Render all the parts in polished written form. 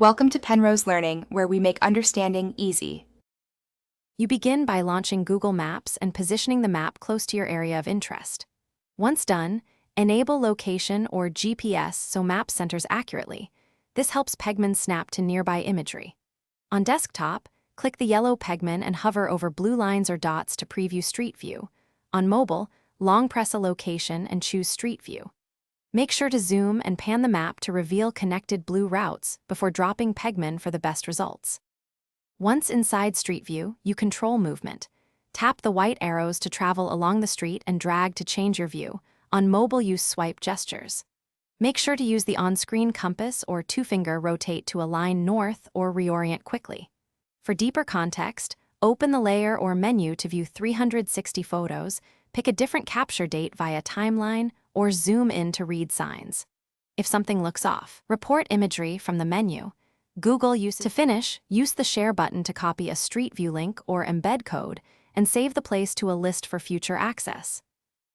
Welcome to Penrose Learning, where we make understanding easy. You begin by launching Google Maps and positioning the map close to your area of interest. Once done, enable location or GPS so map centers accurately. This helps Pegman snap to nearby imagery. On desktop, click the yellow Pegman and hover over blue lines or dots to preview Street View. On mobile, long press a location and choose Street View. Make sure to zoom and pan the map to reveal connected blue routes before dropping Pegman for the best results. Once inside Street View, you control movement. Tap the white arrows to travel along the street and drag to change your view. On mobile, use swipe gestures. Make sure to use the on-screen compass or two-finger rotate to align north or reorient quickly. For deeper context, open the layer or menu to view 360 photos, pick a different capture date via timeline, or zoom in to read signs. If something looks off, report imagery from the menu. To finish, use the Share button to copy a Street View link or embed code and save the place to a list for future access.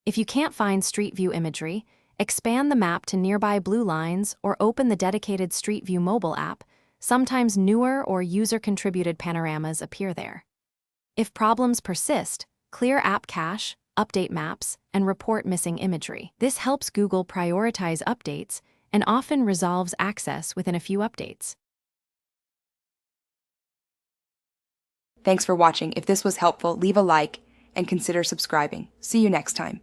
If you can't find Street View imagery, expand the map to nearby blue lines or open the dedicated Street View mobile app. Sometimes newer or user-contributed panoramas appear there. If problems persist, clear app cache, update maps, and report missing imagery. This helps Google prioritize updates and often resolves access within a few updates. Thanks for watching. If this was helpful, leave a like and consider subscribing. See you next time.